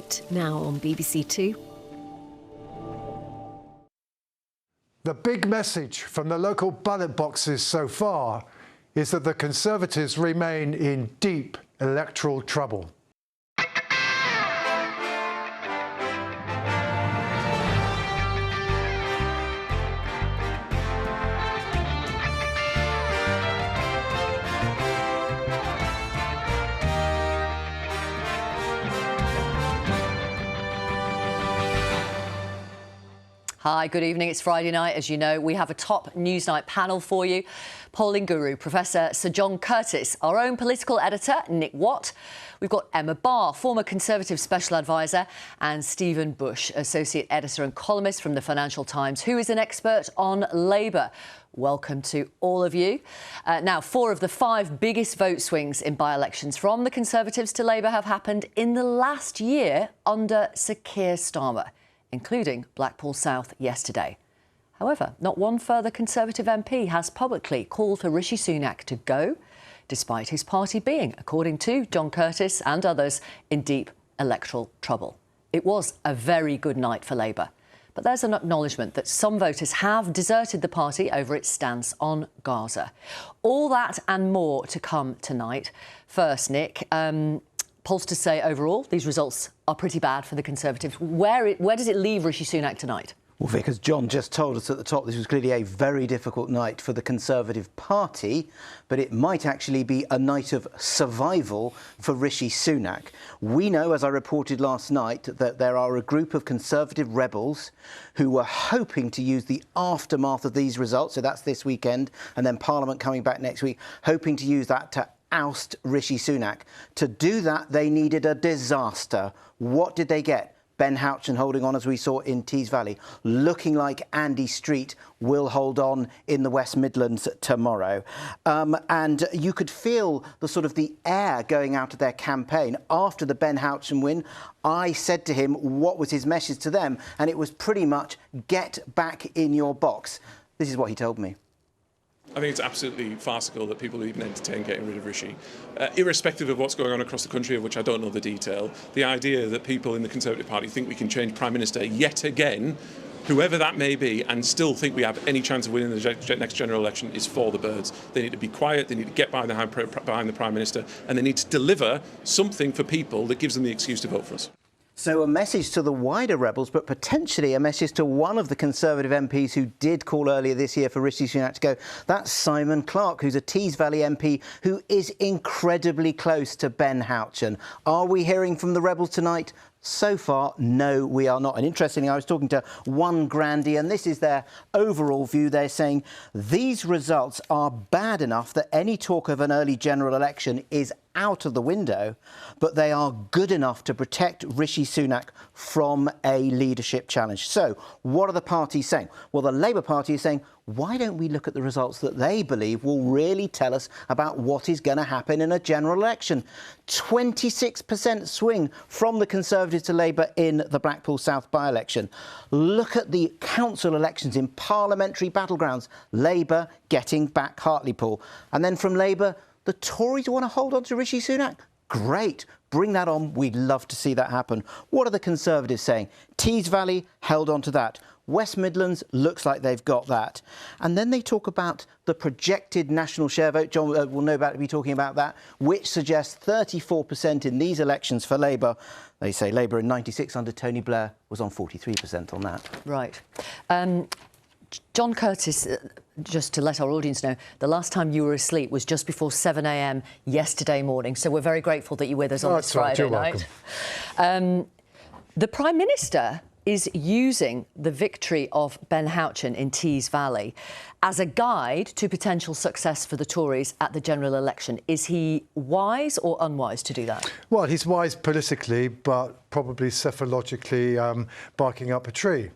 Newsnight, now on BBC Two. The big message from the local ballot boxes so far is that the Conservatives remain in deep electoral trouble. Hi, good evening. It's Friday night. As you know, we have a top Newsnight panel for you. Polling guru, Professor Sir John Curtice, our own political editor, Nick Watt. We've got Emma Barr, former Conservative Special Advisor, and Stephen Bush, Associate Editor and columnist from the Financial Times, who is an expert on Labour. Welcome to all of you. Now, 4 of the 5 biggest vote swings in by-elections from the Conservatives to Labour have happened in the last year under Sir Keir Starmer, including Blackpool South yesterday. However, not one further Conservative MP has publicly called for Rishi Sunak to go, despite his party being, according to John Curtice and others, in deep electoral trouble. It was a very good night for Labour, but there's an acknowledgement that some voters have deserted the party over its stance on Gaza. All that and more to come tonight. First, Nick, pollsters say overall these results are pretty bad for the Conservatives. Where does it leave Rishi Sunak tonight? Well, Vic, as John just told us at the top, this was clearly a very difficult night for the Conservative Party, but it might actually be a night of survival for Rishi Sunak. We know, as I reported last night, that there are a group of Conservative rebels who were hoping to use the aftermath of these results, so that's this weekend, and then Parliament coming back next week, hoping to use that to oust Rishi Sunak. To do that, they needed a disaster. What did they get? Ben Houchen holding on, as we saw in Tees Valley, looking like Andy Street will hold on in the West Midlands tomorrow. And you could feel the air going out of their campaign. After the Ben Houchen win, I said to him what was his message to them, and it was pretty much, get back in your box. This is what he told me. I think it's absolutely farcical that people even entertain getting rid of Rishi. Irrespective of what's going on across the country, of which I don't know the detail, the idea that people in the Conservative Party think we can change Prime Minister yet again, whoever that may be, and still think we have any chance of winning the next general election is for the birds. They need to be quiet, they need to get behind the Prime Minister, and they need to deliver something for people that gives them the excuse to vote for us. So a message to the wider rebels, but potentially a message to one of the Conservative MPs who did call earlier this year for Rishi Sunak to go. That's Simon Clarke, who's a Tees Valley MP who is incredibly close to Ben Houchen. Are we hearing from the rebels tonight? So far, no, we are not. And interestingly, I was talking to one grandee, and this is their overall view. They're saying these results are bad enough that any talk of an early general election is out of the window, but they are good enough to protect Rishi Sunak from a leadership challenge. So what are the parties saying? Well, the Labour Party is saying, why don't we look at the results that they believe will really tell us about what is going to happen in a general election? 26% swing from the Conservatives to Labour in the Blackpool South by-election. Look at the council elections in parliamentary battlegrounds. Labour getting back Hartlepool. And then from Labour, the Tories want to hold on to Rishi Sunak? Great. Bring that on. We'd love to see that happen. What are the Conservatives saying? Tees Valley held on to that. West Midlands looks like they've got that. And then they talk about the projected national share vote. John will no doubt be talking about that, which suggests 34% in these elections for Labour. They say Labour in 96 under Tony Blair was on 43% on that. Right. John Curtice, just to let our audience know, the last time you were asleep was just before 7 a.m. yesterday morning. So we're very grateful that you're with us on this Friday night. The Prime Minister is using the victory of Ben Houchen in Tees Valley as a guide to potential success for the Tories at the general election. Is he wise or unwise to do that? Well, he's wise politically, but probably cephalogically barking up a tree.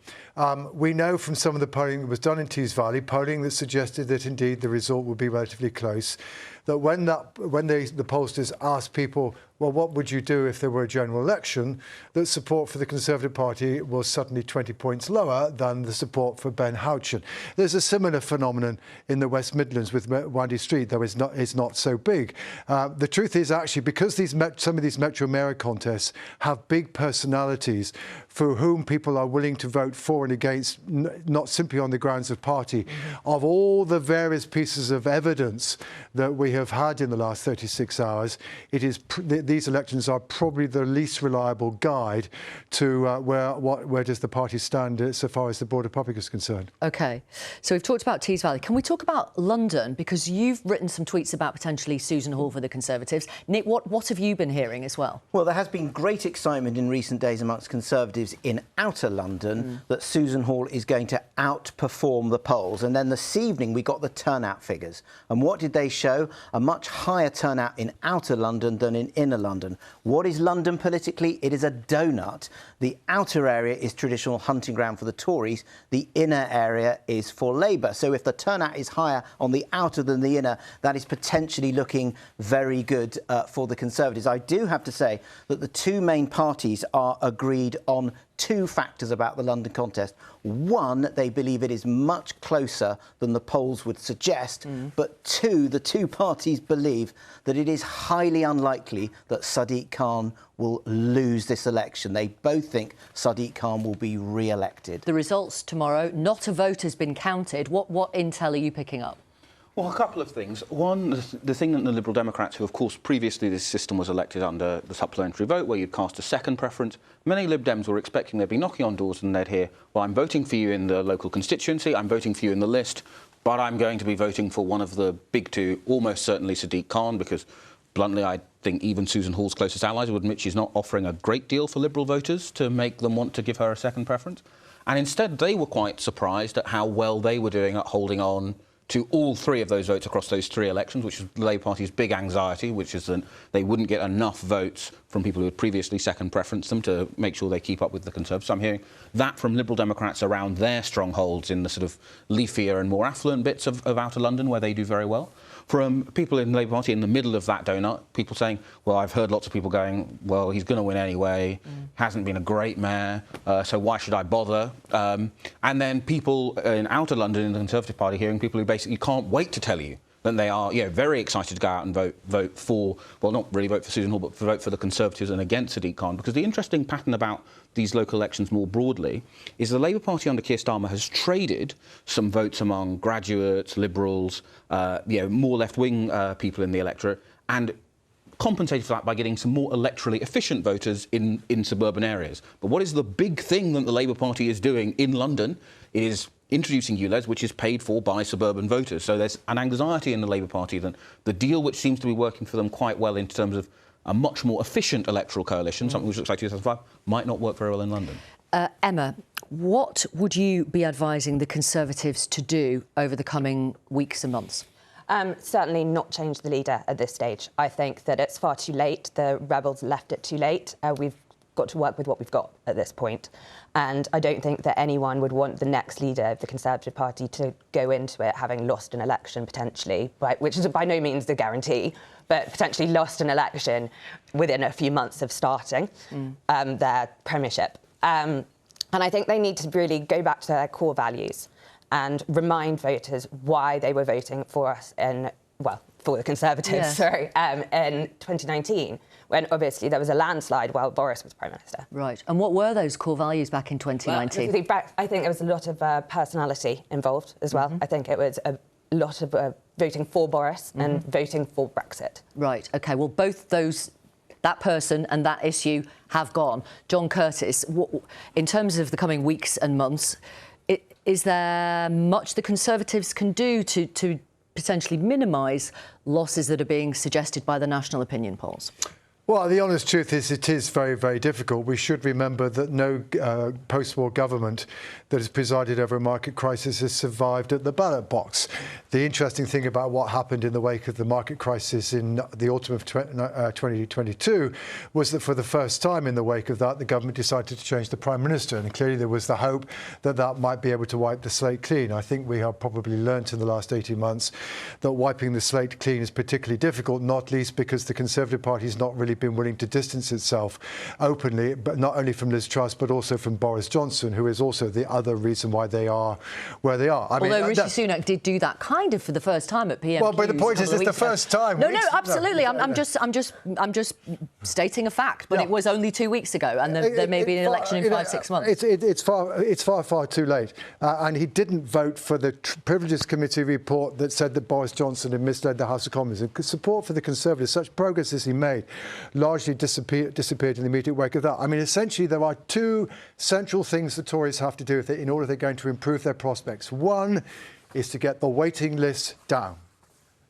We know from some of the polling that was done in Tees Valley, polling that suggested that indeed the result would be relatively close, that when the pollsters asked people, well, what would you do if there were a general election, that support for the Conservative Party was suddenly 20 points lower than the support for Ben Houchen. There's a similar phenomenon phenomenon in the West Midlands with Windy Street, though is not so big. The truth is actually because some of these metro mayor contests have big personalities for whom people are willing to vote for and against, not simply on the grounds of party. Of all the various pieces of evidence that we have had in the last 36 hours, these elections are probably the least reliable guide to where does the party stand so far as the broader public is concerned. OK, so we've talked about Tees Valley. Can we talk about London? Because you've written some tweets about potentially Susan Hall for the Conservatives. Nick, what have you been hearing as well? Well, there has been great excitement in recent days amongst Conservatives in outer London that Susan Hall is going to outperform the polls. And then this evening we got the turnout figures. And what did they show? A much higher turnout in outer London than in inner London. What is London politically? It is a donut. The outer area is traditional hunting ground for the Tories. The inner area is for Labour. So if the turnout is higher on the outer than the inner, that is potentially looking very good for the Conservatives. I do have to say that the two main parties are agreed on two factors about the London contest. One, they believe it is much closer than the polls would suggest, but two, the two parties believe that it is highly unlikely that Sadiq Khan will lose this election. They both think Sadiq Khan will be re-elected. The results tomorrow, not a vote has been counted. What intel are you picking up? Well, a couple of things. One, the thing that the Liberal Democrats, who, of course, previously this system was elected under the supplementary vote, where you'd cast a second preference, many Lib Dems were expecting they'd be knocking on doors and they'd hear, well, I'm voting for you in the local constituency, I'm voting for you in the list, but I'm going to be voting for one of the big two, almost certainly Sadiq Khan, because, bluntly, I think even Susan Hall's closest allies would admit she's not offering a great deal for Liberal voters to make them want to give her a second preference. And instead, they were quite surprised at how well they were doing at holding on to all three of those votes across those three elections, which is the Labour Party's big anxiety, which is that they wouldn't get enough votes from people who had previously second preferenced them to make sure they keep up with the Conservatives. So I'm hearing that from Liberal Democrats around their strongholds in the sort of leafier and more affluent bits of outer London, where they do very well. From people in the Labour Party in the middle of that donut, people saying, well, I've heard lots of people going, well, he's going to win anyway, hasn't been a great mayor, so why should I bother? And then people in outer London in the Conservative Party hearing people who basically can't wait to tell you that they are very excited to go out and vote for, well, not really vote for Susan Hall, but vote for the Conservatives and against Sadiq Khan. Because the interesting pattern about these local elections more broadly is the Labour Party under Keir Starmer has traded some votes among graduates, Liberals, more left-wing people in the electorate, and compensated for that by getting some more electorally efficient voters in suburban areas. But what is the big thing that the Labour Party is doing in London is introducing ULEZ, which is paid for by suburban voters. So there's an anxiety in the Labour Party that the deal, which seems to be working for them quite well in terms of a much more efficient electoral coalition, something which looks like 2005, might not work very well in London. Emma, what would you be advising the Conservatives to do over the coming weeks and months? Certainly not change the leader at this stage. I think that it's far too late. The rebels left it too late. We've got to work with what we've got at this point. And I don't think that anyone would want the next leader of the Conservative Party to go into it having lost an election potentially, which is by no means the guarantee, but potentially lost an election within a few months of starting their premiership. And I think they need to really go back to their core values and remind voters why they were voting for us for the Conservatives, in 2019, when obviously there was a landslide while Boris was Prime Minister. Right. And what were those core values back in 2019? Well, I think there was a lot of personality involved as well. I think it was a lot of voting for Boris and voting for Brexit. Right. OK, well, both those, that person and that issue have gone. John Curtis, in terms of the coming weeks and months, is there much the Conservatives can do to potentially minimise losses that are being suggested by the national opinion polls? Well, the honest truth is it is very, very difficult. We should remember that no post-war government that has presided over a market crisis has survived at the ballot box. The interesting thing about what happened in the wake of the market crisis in the autumn of 2022 was that for the first time in the wake of that, the government decided to change the Prime Minister. And clearly there was the hope that that might be able to wipe the slate clean. I think we have probably learnt in the last 18 months that wiping the slate clean is particularly difficult, not least because the Conservative Party is not really been willing to distance itself openly, but not only from Liz Truss, but also from Boris Johnson, who is also the other reason why they are where they are. Although Rishi Sunak did do that kind of for the first time at PMQs. Well, but the point is, it's the first time. No, absolutely. I'm just stating a fact. But it was only 2 weeks ago, and there may be an election in 5-6 months. It's far too late. And he didn't vote for the Privileges Committee report that said that Boris Johnson had misled the House of Commons. And support for the Conservatives, such progress as he made, largely disappeared in the immediate wake of that. I mean, essentially, there are two central things the Tories have to do with it in order they're going to improve their prospects. One is to get the waiting list down.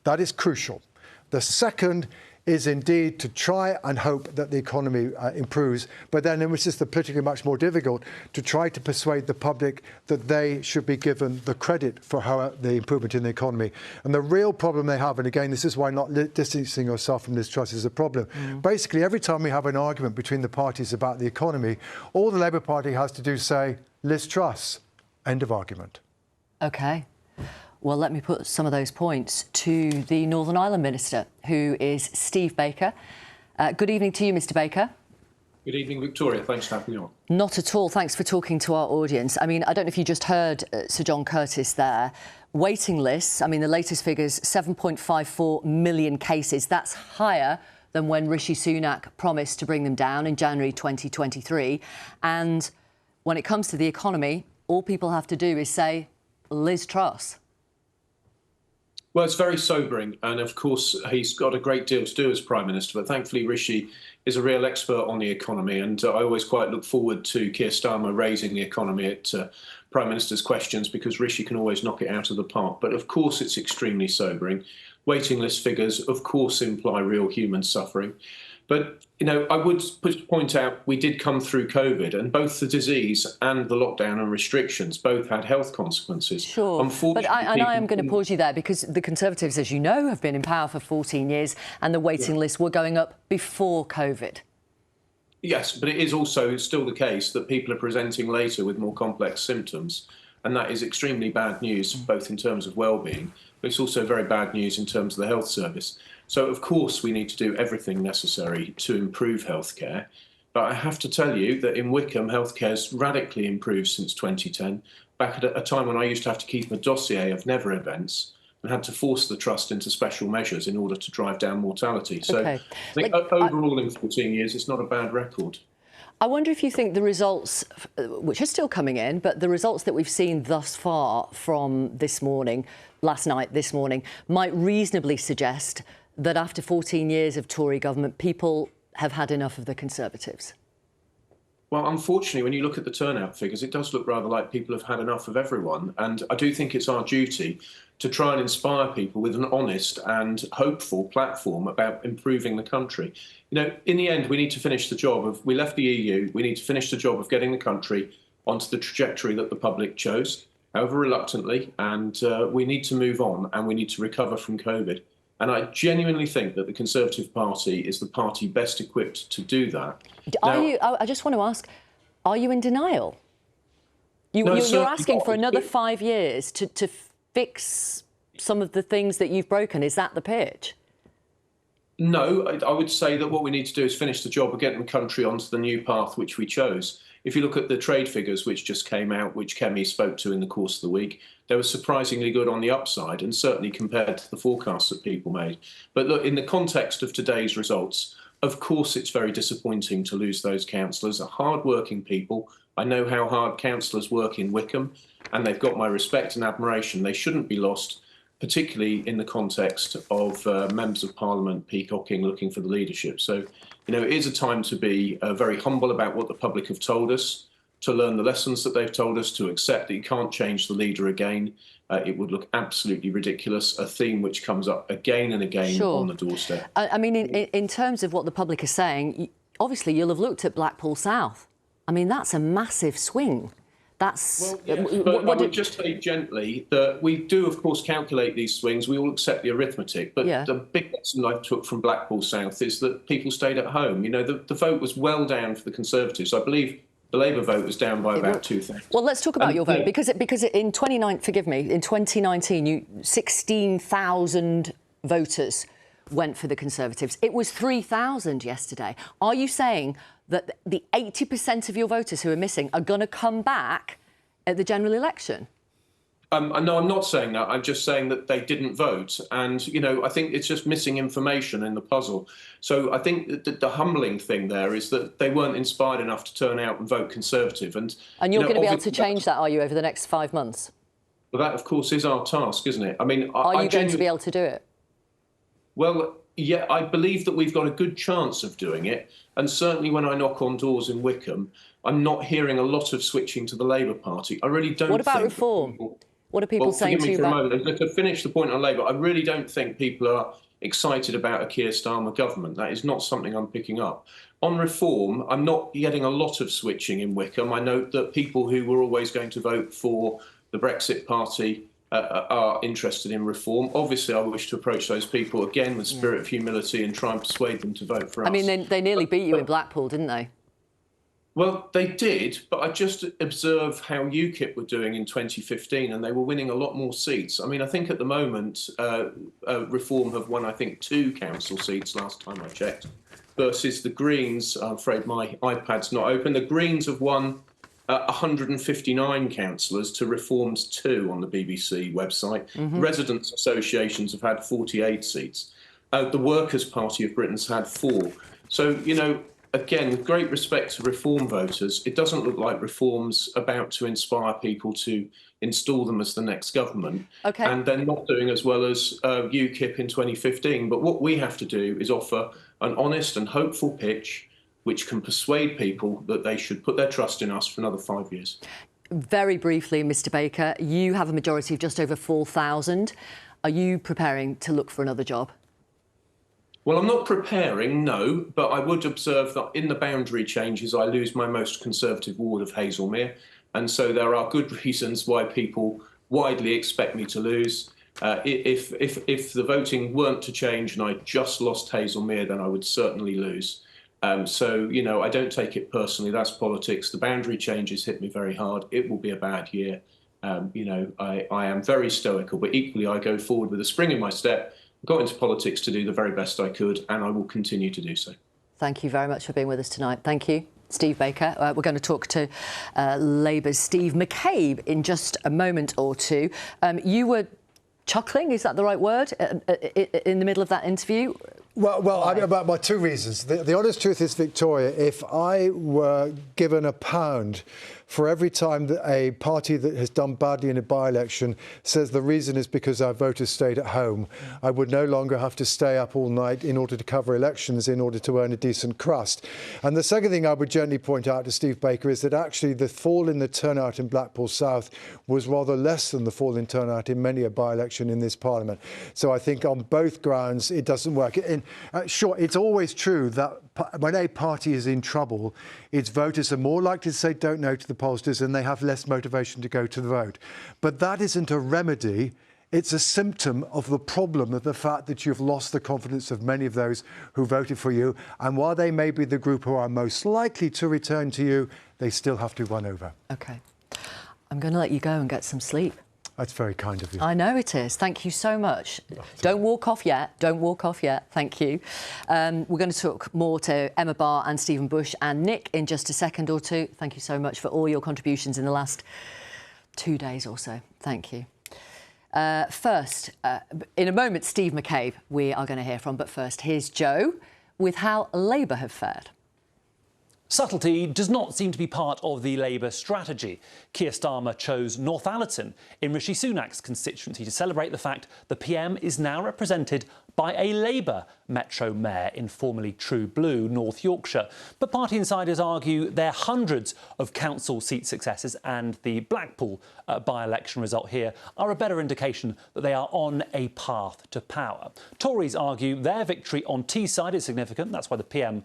That is crucial. The second is indeed to try and hope that the economy improves, but then, which is politically much more difficult, to try to persuade the public that they should be given the credit for the improvement in the economy. And the real problem they have, and again, this is why not distancing yourself from Liz Truss is a problem. Basically, every time we have an argument between the parties about the economy, all the Labour Party has to do is say, Liz Truss, end of argument. OK. Well, let me put some of those points to the Northern Ireland Minister, who is Steve Baker. Good evening to you, Mr Baker. Good evening, Victoria. Thanks for having me on. Not at all. Thanks for talking to our audience. I mean, I don't know if you just heard Sir John Curtis there. Waiting lists, I mean, the latest figures, 7.54 million cases. That's higher than when Rishi Sunak promised to bring them down in January 2023. And when it comes to the economy, all people have to do is say, Liz Truss. Well, it's very sobering. And of course, he's got a great deal to do as Prime Minister. But thankfully, Rishi is a real expert on the economy. And I always quite look forward to Keir Starmer raising the economy at Prime Minister's questions, because Rishi can always knock it out of the park. But of course, it's extremely sobering. Waiting list figures, of course, imply real human suffering. But, you know, I would point out we did come through COVID, and both the disease and the lockdown and restrictions both had health consequences. Sure, but I am going to pause you there, because the Conservatives, as you know, have been in power for 14 years and the waiting lists were going up before COVID. Yes, but it is also still the case that people are presenting later with more complex symptoms. And that is extremely bad news, both in terms of well-being, but it's also very bad news in terms of the health service. So, of course, we need to do everything necessary to improve healthcare. But I have to tell you that in Wickham, healthcare has radically improved since 2010, back at a time when I used to have to keep a dossier of never events and had to force the trust into special measures in order to drive down mortality. So I think overall in 14 years, it's not a bad record. I wonder if you think the results, which are still coming in, but the results that we've seen thus far from this morning, last night, this morning, might reasonably suggest that after 14 years of Tory government, people have had enough of the Conservatives. Well, unfortunately, when you look at the turnout figures, it does look rather like people have had enough of everyone. And I do think it's our duty to try and inspire people with an honest and hopeful platform about improving the country. You know, in the end, we need to finish the job of, we left the EU, we need to finish the job of getting the country onto the trajectory that the public chose, however reluctantly, and we need to move on and we need to recover from COVID. And I genuinely think that the Conservative Party is the party best equipped to do that. I just want to ask, are you in denial? You're asking for another 5 years to fix some of the things that you've broken. Is that the pitch? No, I would say that what we need to do is finish the job of getting the country onto the new path which we chose. If you look at the trade figures which just came out, which Kemi spoke to in the course of the week, they were surprisingly good on the upside, and certainly compared to the forecasts that people made. But look, in the context of today's results, of course it's very disappointing to lose those councillors. They're hard-working people. I know how hard councillors work in Wickham, and they've got my respect and admiration. They shouldn't be lost, particularly in the context of members of Parliament peacocking, looking for the leadership. So, you know, it is a time to be very humble about what the public have told us, to learn the lessons that they've told us, to accept that you can't change the leader again. It would look absolutely ridiculous, a theme which comes up again and again on the doorstep. I mean, in terms of what the public is saying, obviously you'll have looked at Blackpool South. I mean, that's a massive swing. That's... Well, yes, but I would just say gently that we do, of course, calculate these swings. We all accept the arithmetic. But the big lesson I took from Blackpool South is that people stayed at home. You know, the vote was well down for the Conservatives. I believe the Labour vote was down by about 2,000. Well, let's talk about your vote, because in 2019, 16,000 voters went for the Conservatives. It was 3,000 yesterday. Are you saying that the 80% of your voters who are missing are going to come back at the general election? No, I'm not saying that. I'm just saying that they didn't vote. And, you know, I think it's just missing information in the puzzle. So I think that the humbling thing there is that they weren't inspired enough to turn out and vote Conservative. And you're going to be able to change that, are you, over the next 5 months? Well, that, of course, is our task, isn't it? I mean, are you going to be able to do it? Well, yeah, I believe that we've got a good chance of doing it. And certainly when I knock on doors in Wickham, I'm not hearing a lot of switching to the Labour Party. I really don't. What about reform? What are people saying to you about? To finish the point on Labour, I really don't think people are excited about a Keir Starmer government. That is not something I'm picking up. On reform, I'm not getting a lot of switching in Wickham. I note that people who were always going to vote for the Brexit Party are interested in reform. Obviously, I wish to approach those people again with spirit of humility and try and persuade them to vote for us. I mean, they nearly beat you in Blackpool, didn't they? Well, they did, but I just observe how UKIP were doing in 2015, and they were winning a lot more seats. I mean, I think at the moment, Reform have won, I think, 2 council seats last time I checked, versus the Greens. I'm afraid my iPad's not open. The Greens have won 159 councillors to Reform's 2 on the BBC website. Residents' associations have had 48 seats. The Workers' Party of Britain's had 4. So, you know, again, with great respect to Reform voters, it doesn't look like Reform's about to inspire people to install them as the next government. Okay. And they're not doing as well as UKIP in 2015. But what we have to do is offer an honest and hopeful pitch which can persuade people that they should put their trust in us for another 5 years. Very briefly, Mr Baker, you have a majority of just over 4,000. Are you preparing to look for another job? Well, I'm not preparing, no, but I would observe that in the boundary changes, I lose my most Conservative ward of Hazelmere. And so there are good reasons why people widely expect me to lose. If the voting weren't to change and I just lost Hazelmere, then I would certainly lose. So, you know, I don't take it personally. That's politics. The boundary changes hit me very hard. It will be a bad year. You know, I am very stoical, but equally I go forward with a spring in my step. Got into politics to do the very best I could, and I will continue to do so. Thank you very much for being with us tonight. Thank you, Steve Baker. We're going to talk to Labour's Steve McCabe in just a moment or two. You were chuckling, is that the right word, in the middle of that interview? Well, I mean, about 2 reasons. The honest truth is, Victoria, if I were given £1 for every time that a party that has done badly in a by-election says the reason is because our voters stayed at home, I would no longer have to stay up all night in order to cover elections in order to earn a decent crust. And the second thing I would gently point out to Steve Baker is that actually the fall in the turnout in Blackpool South was rather less than the fall in turnout in many a by-election in this Parliament. So I think on both grounds it doesn't work. Sure, it's always true that when a party is in trouble, its voters are more likely to say don't know to the pollsters and they have less motivation to go to the vote. But that isn't a remedy. It's a symptom of the problem, of the fact that you've lost the confidence of many of those who voted for you. And while they may be the group who are most likely to return to you, they still have to be won over. OK. I'm going to let you go and get some sleep. That's very kind of you. I know it is. Thank you so much. Don't walk off yet. Don't walk off yet. Thank you. We're going to talk more to Emma Barr and Stephen Bush and Nick in just a second or two. Thank you so much for all your contributions in the last 2 days or so. Thank you. First, in a moment, Steve McCabe we are going to hear from. But first, here's Joe with how Labour have fared. Subtlety does not seem to be part of the Labour strategy. Keir Starmer chose Northallerton in Rishi Sunak's constituency to celebrate the fact the PM is now represented by a Labour Metro Mayor in formerly True Blue, North Yorkshire. But party insiders argue there are hundreds of council seat successes, and the Blackpool by-election result here are a better indication that they are on a path to power. Tories argue their victory on Teesside is significant. That's why the PM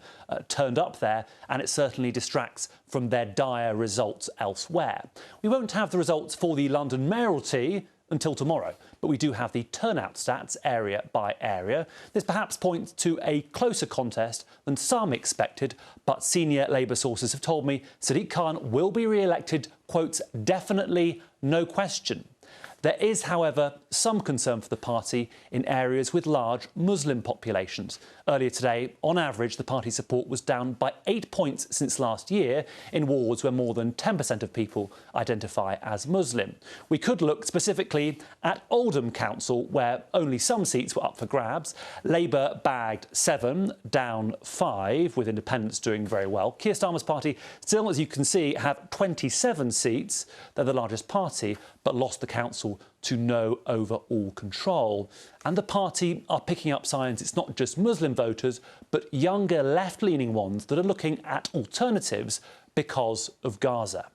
turned up there, and it certainly distracts from their dire results elsewhere. We won't have the results for the London mayoralty until tomorrow, but we do have the turnout stats area by area. This perhaps points to a closer contest than some expected, but senior Labour sources have told me Sadiq Khan will be re-elected, quote, definitely, no question. There is, however, some concern for the party in areas with large Muslim populations. Earlier today, on average, the party's support was down by 8 points since last year in wards where more than 10% of people identify as Muslim. We could look specifically at Oldham Council, where only some seats were up for grabs. Labour bagged 7, down 5, with independents doing very well. Keir Starmer's party still, as you can see, have 27 seats. They're the largest party, but lost the council to no overall control. And the party are picking up signs it's not just Muslim voters, but younger left-leaning ones that are looking at alternatives because of Gaza.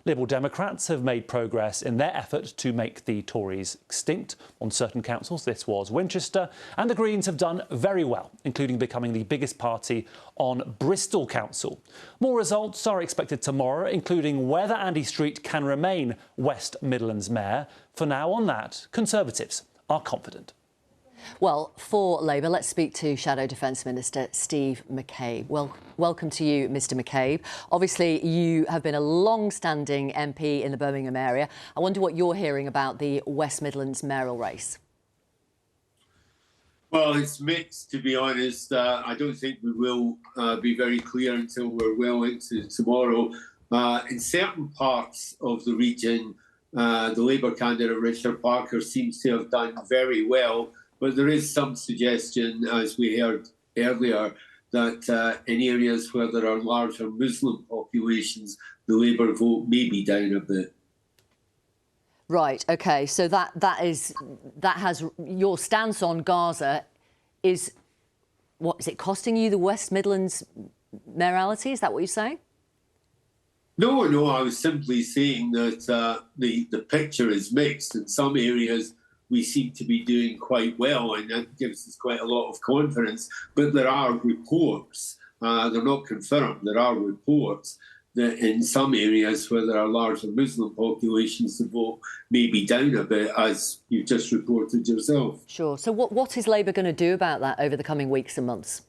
Liberal Democrats have made progress in their effort to make the Tories extinct on certain councils. This was Winchester. And the Greens have done very well, including becoming the biggest party on Bristol Council. More results are expected tomorrow, including whether Andy Street can remain West Midlands Mayor. For now, on that, Conservatives are confident. Well, for Labour, let's speak to Shadow Defence Minister Steve McCabe. Well, welcome to you, Mr McCabe. Obviously, you have been a long-standing MP in the Birmingham area. I wonder what you're hearing about the West Midlands mayoral race. Well, it's mixed, to be honest. I don't think we will be very clear until we're well into tomorrow. In certain parts of the region, the Labour candidate, Richard Parker, seems to have done very well. But there is some suggestion, as we heard earlier, that in areas where there are larger Muslim populations, the Labour vote may be down a bit. Right. OK, so that has your stance on Gaza is, what is it costing you the West Midlands mayoralty? Is that what you're saying? No, I was simply saying that the picture is mixed. In some areas, we seem to be doing quite well, and that gives us quite a lot of confidence. But there are reports, they're not confirmed, there are reports that in some areas where there are larger Muslim populations, the vote may be down a bit, as you've just reported yourself. Sure. So what is Labour going to do about that over the coming weeks and months?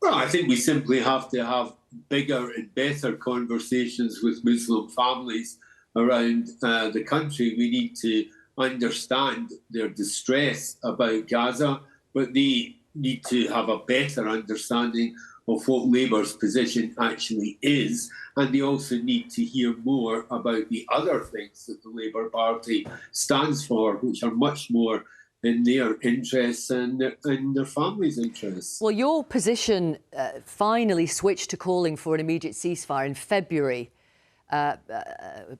Well, I think we simply have to have bigger and better conversations with Muslim families around the country. We need to understand their distress about Gaza, but they need to have a better understanding of what Labour's position actually is, and they also need to hear more about the other things that the Labour Party stands for, which are much more in their interests and in their families' interests. Well, your position finally switched to calling for an immediate ceasefire in February,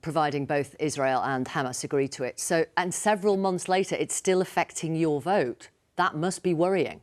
providing both Israel and Hamas agree to it. So, and several months later, it's still affecting your vote. That must be worrying.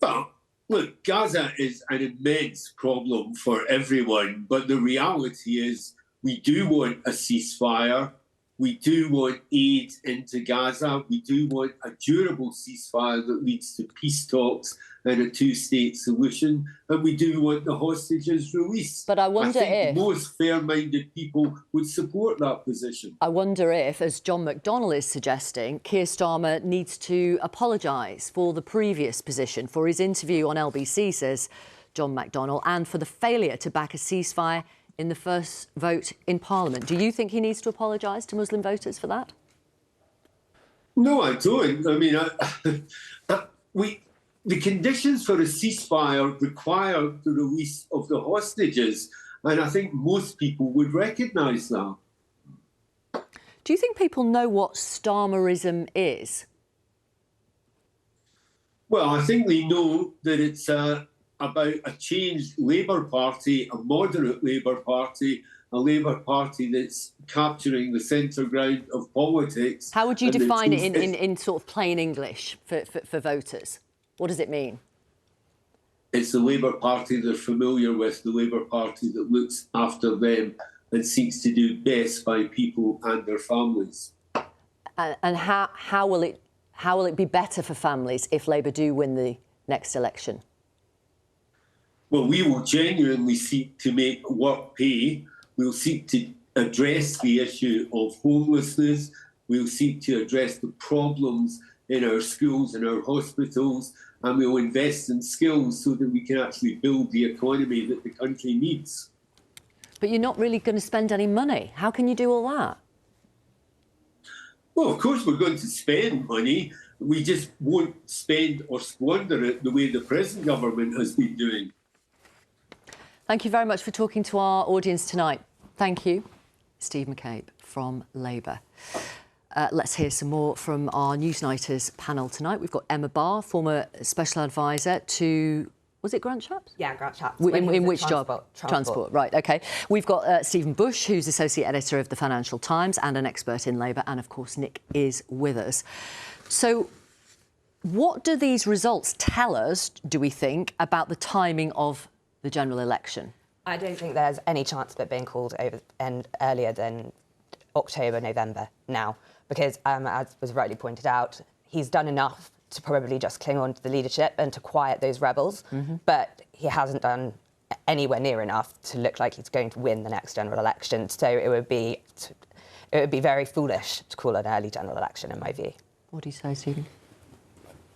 Well, look, Gaza is an immense problem for everyone, but the reality is we do want a ceasefire. We do want aid into Gaza. We do want a durable ceasefire that leads to peace talks and a two-state solution. And we do want the hostages released. But I wonder if most fair-minded people would support that position. I wonder if, as John McDonnell is suggesting, Keir Starmer needs to apologise for the previous position, for his interview on LBC, says John McDonnell, and for the failure to back a ceasefire in the first vote in Parliament. Do you think he needs to apologise to Muslim voters for that? No, I don't. I mean, the conditions for a ceasefire require the release of the hostages, and I think most people would recognise that. Do you think people know what Starmerism is? Well, I think they know that it's about a changed Labour Party, a moderate Labour Party, a Labour Party that's capturing the centre ground of politics. How would you define it in sort of plain English for voters? What does it mean? It's the Labour Party they're familiar with, the Labour Party that looks after them and seeks to do best by people and their families. And how will it be better for families if Labour do win the next election? Well, we will genuinely seek to make work pay. We'll seek to address the issue of homelessness. We'll seek to address the problems in our schools and our hospitals, and we'll invest in skills so that we can actually build the economy that the country needs. But you're not really going to spend any money. How can you do all that? Well, of course we're going to spend money. We just won't spend or squander it the way the present government has been doing. Thank you very much for talking to our audience tonight. Thank you, Steve McCabe from Labour. Let's hear some more from our Newsnighters panel tonight. We've got Emma Barr, former Special Advisor to... Was it Grant Shapps? Yeah, Grant Shapps. In which job? Transport, right, OK. We've got Stephen Bush, who's Associate Editor of the Financial Times and an expert in Labour, and, of course, Nick is with us. So what do these results tell us, do we think, about the timing of the general election? I don't think there's any chance of it being called earlier than October, November now, because, as was rightly pointed out, he's done enough to probably just cling on to the leadership and to quiet those rebels, but he hasn't done anywhere near enough to look like he's going to win the next general election. So it would be very foolish to call an early general election, in my view. What do you say, Stephen?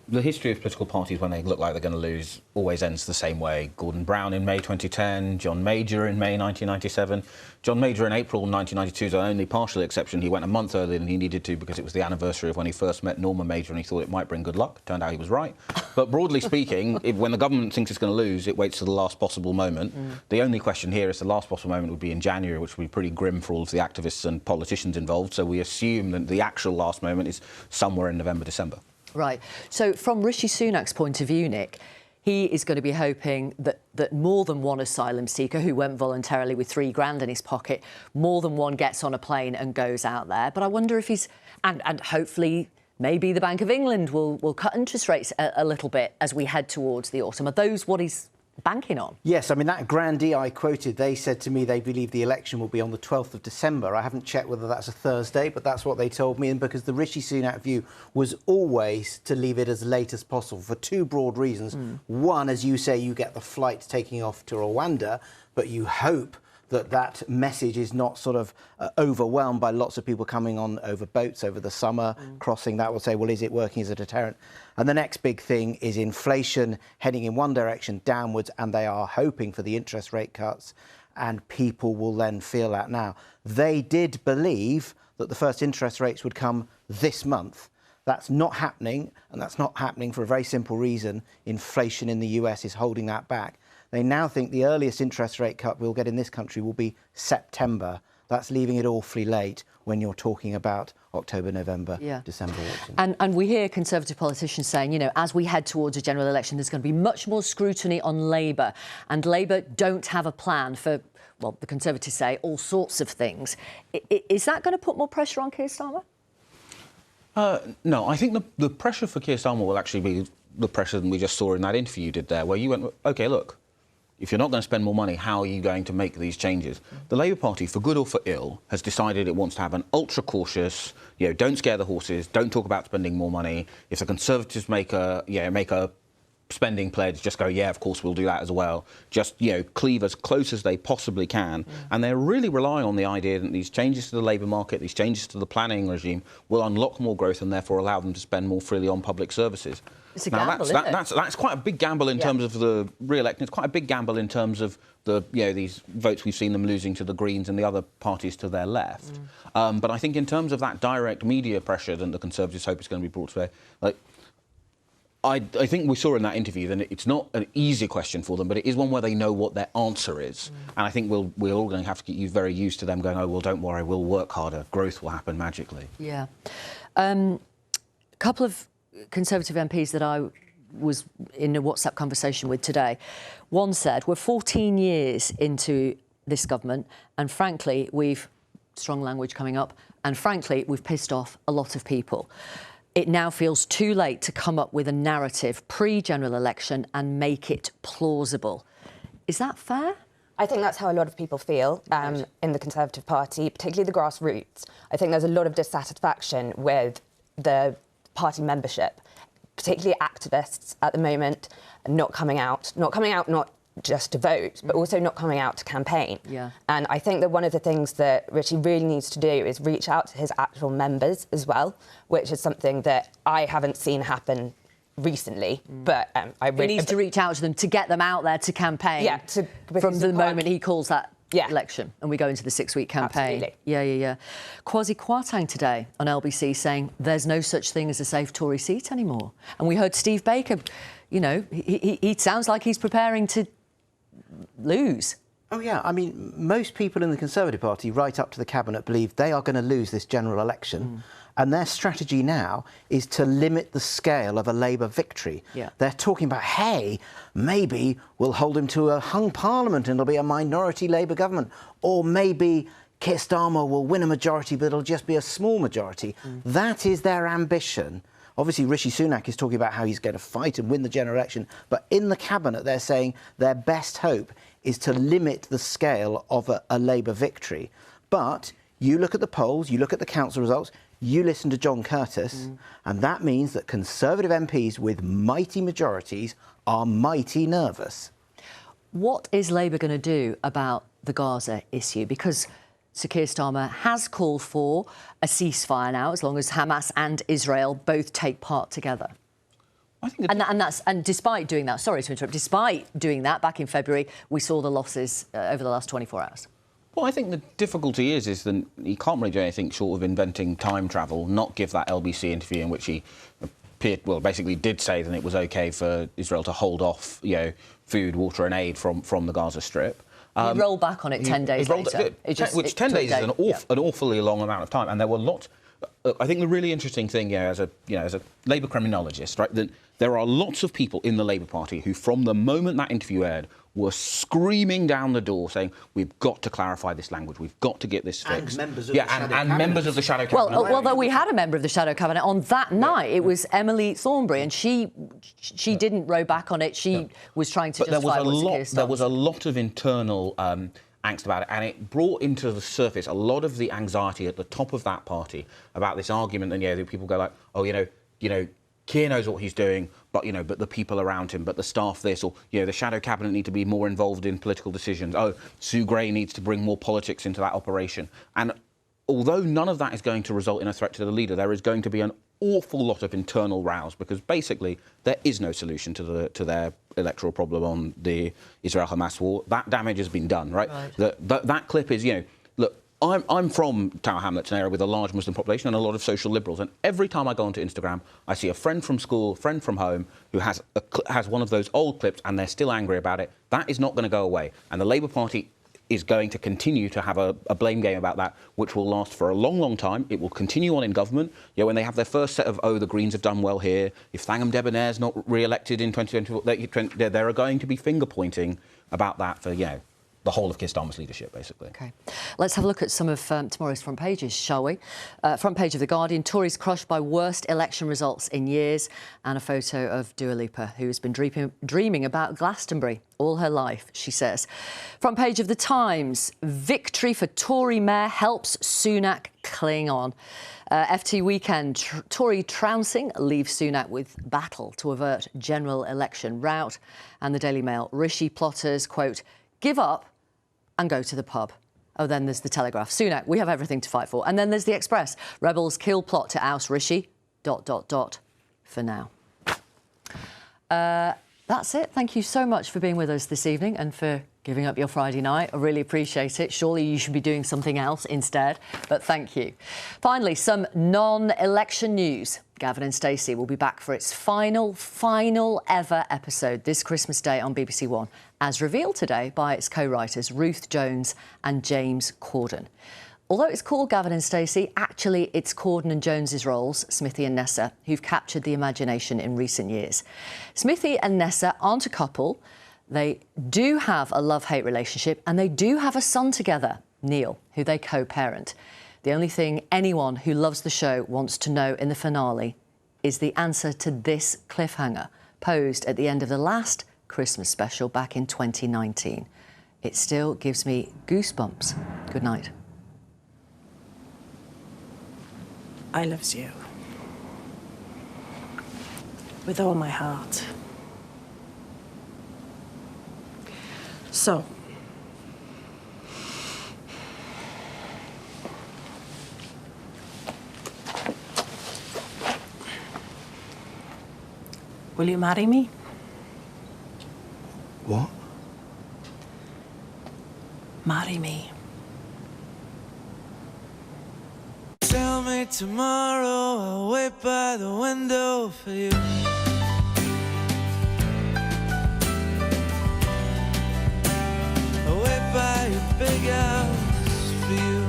The history of political parties when they look like they're going to lose always ends the same way. Gordon Brown in May 2010, John Major in May 1997. John Major in April 1992 is the only partial exception. He went a month earlier than he needed to because it was the anniversary of when he first met Norma Major and he thought it might bring good luck. Turned out he was right. But broadly speaking, when the government thinks it's going to lose, it waits to the last possible moment. The only question here is the last possible moment would be in January, which would be pretty grim for all of the activists and politicians involved. So we assume that the actual last moment is somewhere in November, December. Right. So from Rishi Sunak's point of view, Nick, he is going to be hoping that more than one asylum seeker who went voluntarily with $3,000 in his pocket, more than one gets on a plane and goes out there. But I wonder if he's... And hopefully maybe the Bank of England will cut interest rates a little bit as we head towards the autumn. Are those what he's banking on? Yes, I mean, that grandee I quoted, they said to me they believe the election will be on the 12th of December. I haven't checked whether that's a Thursday, but that's what they told me. And because the Rishi Sunak view was always to leave it as late as possible for two broad reasons. One, as you say, you get the flight taking off to Rwanda, but you hope that message is not sort of overwhelmed by lots of people coming on over boats over the summer, crossing. That will say, well, is it working as a deterrent? And the next big thing is inflation heading in one direction downwards, and they are hoping for the interest rate cuts, and people will then feel that now. They did believe that the first interest rates would come this month. That's not happening, and that's not happening for a very simple reason. Inflation in the US is holding that back. They now think the earliest interest rate cut we'll get in this country will be September. That's leaving it awfully late when you're talking about October, November, December elections. And we hear Conservative politicians saying, you know, as we head towards a general election, there's going to be much more scrutiny on Labour. And Labour don't have a plan for, well, the Conservatives say, all sorts of things. Is that going to put more pressure on Keir Starmer? No, I think the pressure for Keir Starmer will actually be the pressure that we just saw in that interview you did there, where you went, OK, look, if you're not going to spend more money, how are you going to make these changes? The Labour Party, for good or for ill, has decided it wants to have an ultra-cautious, you know, don't scare the horses, don't talk about spending more money. If the Conservatives make a spending pledge, just go, yeah, of course, we'll do that as well. Just, you know, cleave as close as they possibly can. And they're really relying on the idea that these changes to the labour market, these changes to the planning regime will unlock more growth and therefore allow them to spend more freely on public services. It's a gamble, isn't it? That's quite a big gamble in terms of the re-election. It's quite a big gamble in terms of the, you know, these votes we've seen them losing to the Greens and the other parties to their left. But I think in terms of that direct media pressure that the Conservatives hope is going to be brought to bear, like, I think we saw in that interview that it's not an easy question for them, but it is one where they know what their answer is. And I think we're all going to have to get very used to them going, oh, well, don't worry, we'll work harder. Growth will happen magically. Yeah. A couple of Conservative MPs that I was in a WhatsApp conversation with today. One said, we're 14 years into this government and frankly, strong language coming up, and frankly, we've pissed off a lot of people. It now feels too late to come up with a narrative pre-general election and make it plausible. Is that fair? I think that's how a lot of people feel in the Conservative Party, particularly the grassroots. I think there's a lot of dissatisfaction with the party membership, particularly activists at the moment, not coming out not just to vote, but also not coming out to campaign. Yeah. And I think that one of the things that Richie really needs to do is reach out to his actual members as well, which is something that I haven't seen happen recently, but I really... He needs to reach out to them to get them out there to campaign. Yeah, from the moment he calls that election and we go into the 6-week campaign. Absolutely. Yeah. Kwasi Kwarteng today on LBC saying there's no such thing as a safe Tory seat anymore. And we heard Steve Baker, you know, he sounds like he's preparing to lose. Oh, yeah. I mean, most people in the Conservative Party, right up to the Cabinet, believe they are going to lose this general election. And their strategy now is to limit the scale of a Labour victory. They're talking about, hey, maybe we'll hold him to a hung parliament and it'll be a minority Labour government. Or maybe Keir Starmer will win a majority, but it'll just be a small majority. That is their ambition. Obviously, Rishi Sunak is talking about how he's going to fight and win the general election. But in the Cabinet, they're saying their best hope is to limit the scale of a Labour victory. But you look at the polls, you look at the council results, you listen to John Curtis, and that means that Conservative MPs with mighty majorities are mighty nervous. What is Labour going to do about the Gaza issue? Because Sir Keir Starmer has called for a ceasefire now, as long as Hamas and Israel both take part together. I think and despite doing that, sorry to interrupt, despite doing that back in February, we saw the losses over the last 24 hours. Well, I think the difficulty is that he can't really do anything short of inventing time travel, not give that LBC interview in which he appeared, well, basically did say that it was OK for Israel to hold off, you know, food, water and aid from the Gaza Strip. He rolled back on it 10 days later. 10 days is an awfully long amount of time, and there were lots. I think the really interesting thing, as a Labour criminologist, right, that there are lots of people in the Labour Party who, from the moment that interview aired, were screaming down the door saying, we've got to clarify this language, we've got to get this fixed. And members of the Shadow Cabinet. Members of the Shadow Cabinet. Well, we had a member of the Shadow Cabinet on that night. It was Emily Thornberry, and she didn't row back on it. She was trying to justify there was a lot of internal angst about it, and it brought into the surface a lot of the anxiety at the top of that party about this argument. And people go like, oh, you know, Keir knows what he's doing, but but the people around him, but the staff this, or the Shadow Cabinet need to be more involved in political decisions. Oh, Sue Gray needs to bring more politics into that operation. And although none of that is going to result in a threat to the leader, there is going to be an awful lot of internal rows, because basically there is no solution to their electoral problem on the Israel-Hamas war. That damage has been done, right? That clip is, look, I'm from Tower Hamlets, an area with a large Muslim population and a lot of social liberals, and every time I go onto Instagram, I see a friend from school, friend from home, who has one of those old clips, and they're still angry about it. That is not going to go away, and the Labour Party is going to continue to have a blame game about that, which will last for a long, long time. It will continue on in government. When they have their first set of, the Greens have done well here, if Thangam Debonaire's not re-elected in 2024, there are going to be finger-pointing about that for, the whole of Keir Starmer's leadership, basically. OK. Let's have a look at some of tomorrow's front pages, shall we? Front page of The Guardian, Tories crushed by worst election results in years, and a photo of Dua Lipa, who has been dreaming about Glastonbury all her life, she says. Front page of The Times, victory for Tory mayor helps Sunak cling on. FT weekend, Tory trouncing leaves Sunak with battle to avert general election rout. And the Daily Mail, Rishi plotters, quote, give up and go to the pub. Oh, then there's the Telegraph. Sunak, we have everything to fight for. And then there's the Express. Rebels kill plot to oust Rishi. ... for now. That's it. Thank you so much for being with us this evening and for giving up your Friday night. I really appreciate it. Surely you should be doing something else instead, but thank you. Finally, some non-election news. Gavin and Stacey will be back for its final ever episode this Christmas Day on BBC One, as revealed today by its co-writers Ruth Jones and James Corden. Although it's called Gavin and Stacey, actually it's Corden and Jones's roles, Smithy and Nessa, who've captured the imagination in recent years. Smithy and Nessa aren't a couple. They do have a love-hate relationship, and they do have a son together, Neil, who they co-parent. The only thing anyone who loves the show wants to know in the finale is the answer to this cliffhanger, posed at the end of the last Christmas special back in 2019. It still gives me goosebumps. Good night. I loves you. With all my heart. So, will you marry me? What? marry me? Tell me tomorrow, I'll wait by the window for you. I'll wait by your big house for you.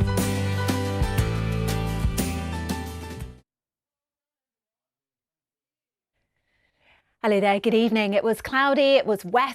Hello there, good evening. It was cloudy, it was wet.